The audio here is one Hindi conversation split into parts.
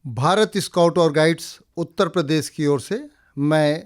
भारत स्काउट और गाइड्स उत्तर प्रदेश की ओर से मैं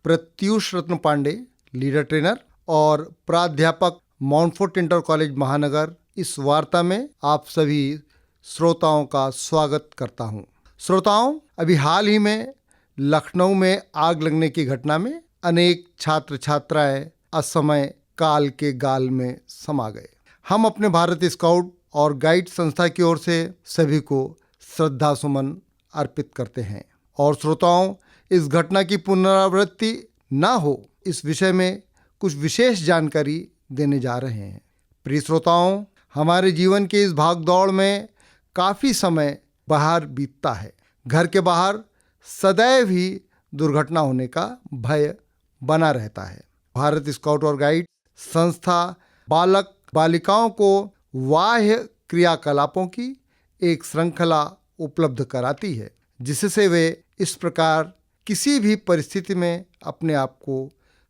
प्रत्यूष रत्न पांडे, लीडर ट्रेनर और प्राध्यापक माउंटफोर्ट इंटर कॉलेज महानगर, इस वार्ता में आप सभी श्रोताओं का स्वागत करता हूं। श्रोताओं, अभी हाल ही में लखनऊ में आग लगने की घटना में अनेक छात्र छात्राएं असमय काल के गाल में समा गए। हम अपने भारत स्काउट और गाइड संस्था की ओर से सभी को श्रद्धा सुमन अर्पित करते हैं। और श्रोताओं, इस घटना की पुनरावृत्ति ना हो, इस विषय में कुछ विशेष जानकारी देने जा रहे हैं। प्रिय श्रोताओं, हमारे जीवन के इस भागदौड़ में काफ़ी समय बाहर बीतता है। घर के बाहर सदैव ही दुर्घटना होने का भय बना रहता है। भारत स्काउट और गाइड संस्था बालक बालिकाओं को बाह्य क्रियाकलापों की एक श्रृंखला उपलब्ध कराती है, जिससे वे इस प्रकार किसी भी परिस्थिति में अपने आप को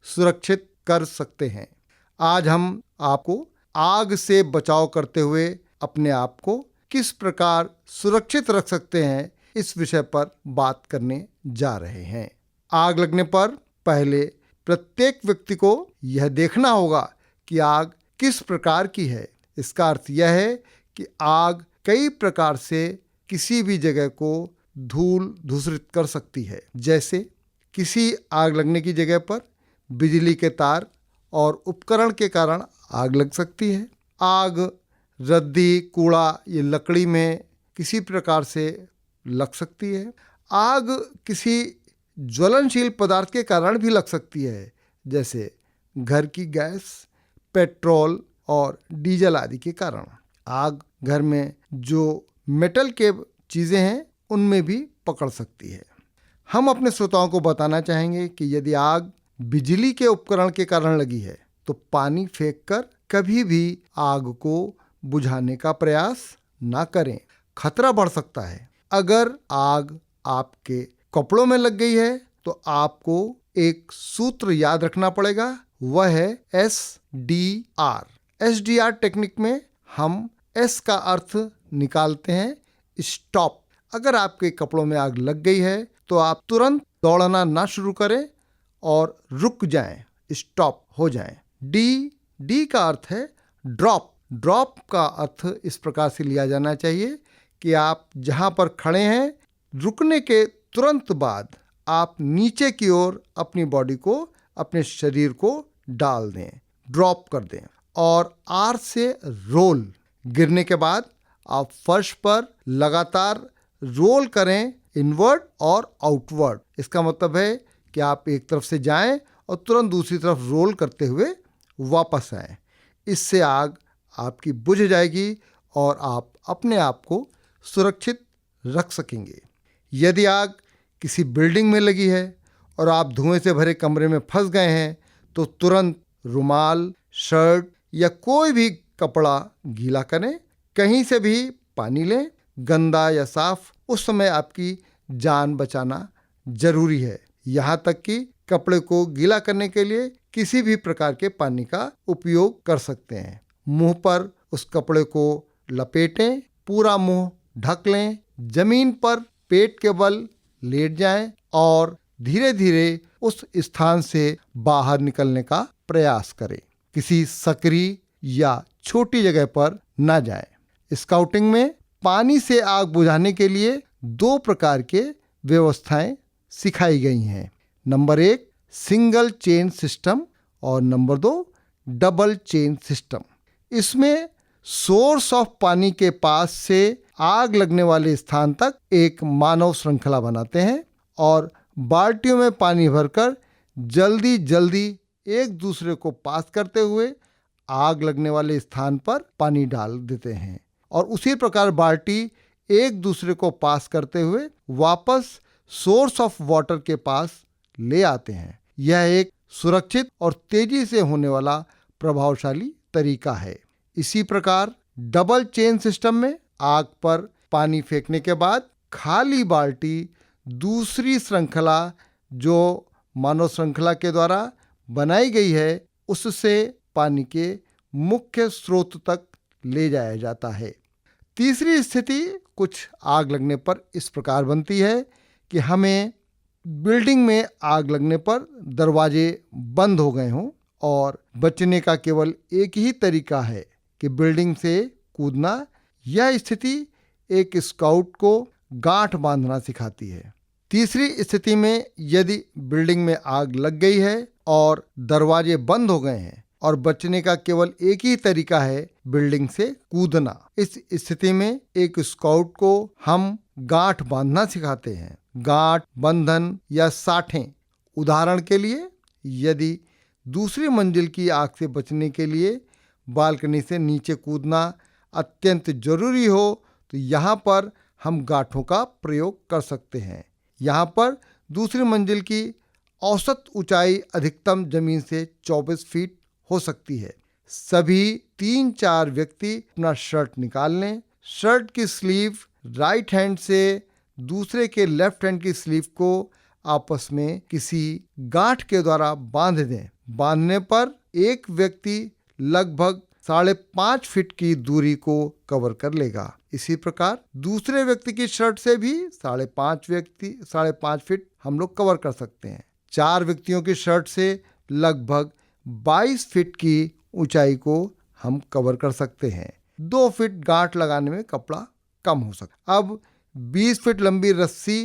सुरक्षित कर सकते हैं। आज हम आपको आग से बचाव करते हुए अपने आप को किस प्रकार सुरक्षित रख सकते हैं, इस विषय पर बात करने जा रहे हैं। आग लगने पर पहले प्रत्येक व्यक्ति को यह देखना होगा कि आग किस प्रकार की है। इसका अर्थ यह है कि आग कई प्रकार से किसी भी जगह को धूल धूसरित कर सकती है। जैसे किसी आग लगने की जगह पर बिजली के तार और उपकरण के कारण आग लग सकती है। आग रद्दी, कूड़ा या लकड़ी में किसी प्रकार से लग सकती है। आग किसी ज्वलनशील पदार्थ के कारण भी लग सकती है, जैसे घर की गैस, पेट्रोल और डीजल आदि के कारण। आग घर में जो मेटल के चीज़ें हैं उनमें भी पकड़ सकती है। हम अपने श्रोताओं को बताना चाहेंगे कि यदि आग बिजली के उपकरण के कारण लगी है तो पानी फेंककर कभी भी आग को बुझाने का प्रयास ना करें, खतरा बढ़ सकता है। अगर आग आपके कपड़ों में लग गई है तो आपको एक सूत्र याद रखना पड़ेगा, वह है SDR। SDR टेक्निक में हम S का अर्थ निकालते हैं स्टॉप। अगर आपके कपड़ों में आग लग गई है तो आप तुरंत दौड़ना ना शुरू करें और रुक जाएं, स्टॉप हो जाएं। D का अर्थ है ड्रॉप। ड्रॉप का अर्थ इस प्रकार से लिया जाना चाहिए कि आप जहां पर खड़े हैं, रुकने के तुरंत बाद आप नीचे की ओर अपनी बॉडी को, अपने शरीर को डाल दें, ड्रॉप कर दें। और R से रोल। गिरने के बाद आप फर्श पर लगातार रोल करें, इनवर्ड और आउटवर्ड। इसका मतलब है कि आप एक तरफ से जाएं और तुरंत दूसरी तरफ रोल करते हुए वापस आएं। इससे आग आपकी बुझ जाएगी और आप अपने आप को सुरक्षित रख सकेंगे। यदि आग किसी बिल्डिंग में लगी है और आप धुएं से भरे कमरे में फंस गए हैं तो तुरंत रुमाल, शर्ट या कोई भी कपड़ा गीला करें। कहीं से भी पानी लें, गंदा या साफ। उस समय आपकी जान बचाना जरूरी है। यहाँ तक कि कपड़े को गीला करने के लिए किसी भी प्रकार के पानी का उपयोग कर सकते हैं। मुंह पर उस कपड़े को लपेटें, पूरा मुंह ढक लें, जमीन पर पेट के बल लेट जाएं और धीरे धीरे उस स्थान से बाहर निकलने का प्रयास करें। किसी सकरी या छोटी जगह पर न जाएं। स्काउटिंग में पानी से आग बुझाने के लिए 2 प्रकार के व्यवस्थाएं सिखाई गई हैं। नंबर 1 सिंगल चेन सिस्टम और नंबर 2 डबल चेन सिस्टम। इसमें सोर्स ऑफ पानी के पास से आग लगने वाले स्थान तक एक मानव श्रृंखला बनाते हैं और बाल्टियों में पानी भरकर जल्दी जल्दी एक दूसरे को पास करते हुए आग लगने वाले स्थान पर पानी डाल देते हैं और उसी प्रकार बाल्टी एक दूसरे को पास करते हुए वापस सोर्स ऑफ वाटर के पास ले आते हैं। यह एक सुरक्षित और तेजी से होने वाला प्रभावशाली तरीका है। इसी प्रकार डबल चेन सिस्टम में आग पर पानी फेंकने के बाद खाली बाल्टी दूसरी श्रृंखला जो मानव श्रृंखला के द्वारा बनाई गई है उससे पानी के मुख्य स्रोत तक ले जाया जाता है। तीसरी स्थिति कुछ आग लगने पर इस प्रकार बनती है कि हमें बिल्डिंग में आग लगने पर दरवाजे बंद हो गए हों और बचने का केवल एक ही तरीका है कि बिल्डिंग से कूदना। यह स्थिति एक स्काउट को गांठ बांधना सिखाती है। तीसरी स्थिति में यदि बिल्डिंग में आग लग गई है और दरवाजे बंद हो गए हैं और बचने का केवल एक ही तरीका है बिल्डिंग से कूदना। इस स्थिति में एक स्काउट को हम गांठ बांधना सिखाते हैं। गांठ, बंधन या साठें। उदाहरण के लिए, यदि दूसरी मंजिल की आग से बचने के लिए बालकनी से नीचे कूदना अत्यंत जरूरी हो तो यहाँ पर हम गांठों का प्रयोग कर सकते हैं। यहाँ पर दूसरी मंजिल की औसत ऊंचाई अधिकतम जमीन से 24 फीट हो सकती है। सभी 3-4 व्यक्ति अपना शर्ट निकाल लें। शर्ट की स्लीव राइट हैंड से दूसरे के लेफ्ट हैंड की स्लीव को आपस में किसी गांठ के द्वारा बांध दें। बांधने पर एक व्यक्ति लगभग 5.5 फीट की दूरी को कवर कर लेगा। इसी प्रकार दूसरे व्यक्ति की शर्ट से भी 5.5 फीट हम लोग कवर कर सकते हैं। 4 व्यक्तियों की शर्ट से लगभग 22 फीट की ऊंचाई को हम कवर कर सकते हैं। 2 फीट गांठ लगाने में कपड़ा कम हो सकता। अब 20 फीट लंबी रस्सी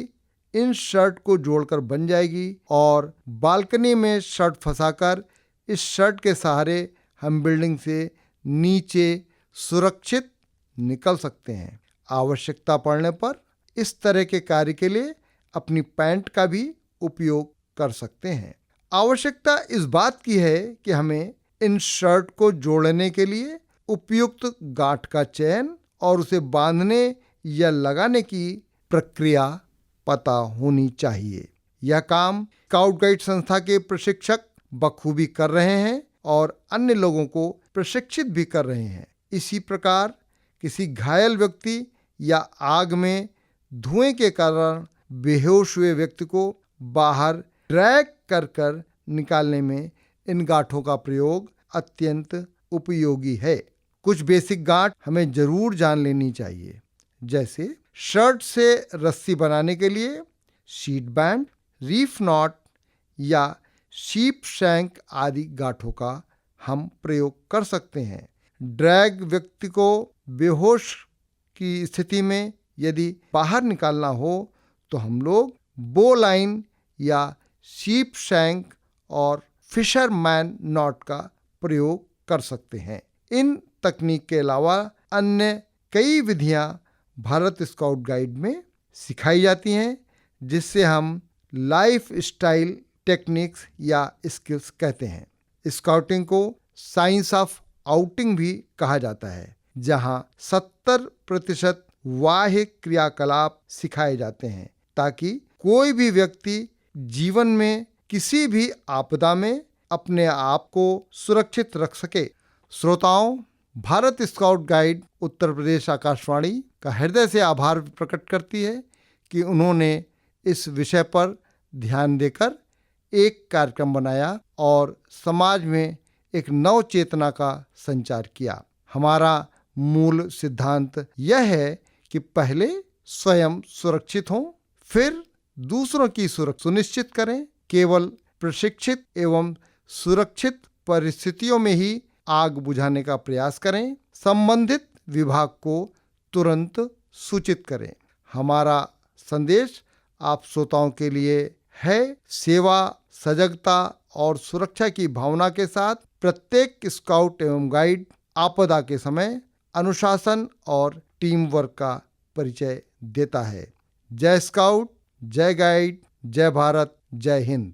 इन शर्ट को जोड़कर बन जाएगी और बालकनी में शर्ट फंसाकर इस शर्ट के सहारे हम बिल्डिंग से नीचे सुरक्षित निकल सकते हैं। आवश्यकता पड़ने पर इस तरह के कार्य के लिए अपनी पैंट का भी उपयोग कर सकते हैं। आवश्यकता इस बात की है कि हमें इन शर्ट को जोड़ने के लिए उपयुक्त गांठ का चयन और उसे बांधने या लगाने की प्रक्रिया पता होनी चाहिए। यह काम स्काउट गाइड संस्था के प्रशिक्षक बखूबी कर रहे हैं और अन्य लोगों को प्रशिक्षित भी कर रहे हैं। इसी प्रकार किसी घायल व्यक्ति या आग में धुएं के कारण बेहोश हुए व्यक्ति को बाहर ड्रैग कर निकालने में इन गांठों का प्रयोग अत्यंत उपयोगी है। कुछ बेसिक गांठ हमें जरूर जान लेनी चाहिए, जैसे शर्ट से रस्सी बनाने के लिए शीट बैंड, रीफ नॉट या शीप शैंक आदि गांठों का हम प्रयोग कर सकते हैं। ड्रैग व्यक्ति को बेहोश की स्थिति में यदि बाहर निकालना हो तो हम लोग बो लाइन या शीप शैंक और फिशरमैन नॉट का प्रयोग कर सकते हैं। इन तकनीक के अलावा अन्य कई विधियां भारत स्काउट गाइड में सिखाई जाती हैं, जिससे हम लाइफ स्टाइल टेक्निक्स या स्किल्स कहते हैं। स्काउटिंग को साइंस ऑफ आउटिंग भी कहा जाता है, जहां 70% बाह्य क्रियाकलाप सिखाए जाते हैं ताकि कोई भी व्यक्ति जीवन में किसी भी आपदा में अपने आप को सुरक्षित रख सके। श्रोताओं, भारत स्काउट गाइड उत्तर प्रदेश आकाशवाणी का हृदय से आभार प्रकट करती है कि उन्होंने इस विषय पर ध्यान देकर एक कार्यक्रम बनाया और समाज में एक नव चेतना का संचार किया। हमारा मूल सिद्धांत यह है कि पहले स्वयं सुरक्षित हों, फिर दूसरों की सुरक्षा सुनिश्चित करें। केवल प्रशिक्षित एवं सुरक्षित परिस्थितियों में ही आग बुझाने का प्रयास करें। संबंधित विभाग को तुरंत सूचित करें। हमारा संदेश आप श्रोताओं के लिए है, सेवा, सजगता और सुरक्षा की भावना के साथ प्रत्येक स्काउट एवं गाइड आपदा के समय अनुशासन और टीम वर्क का परिचय देता है। जय स्काउट, जय गाइड, जय भारत, जय हिंद।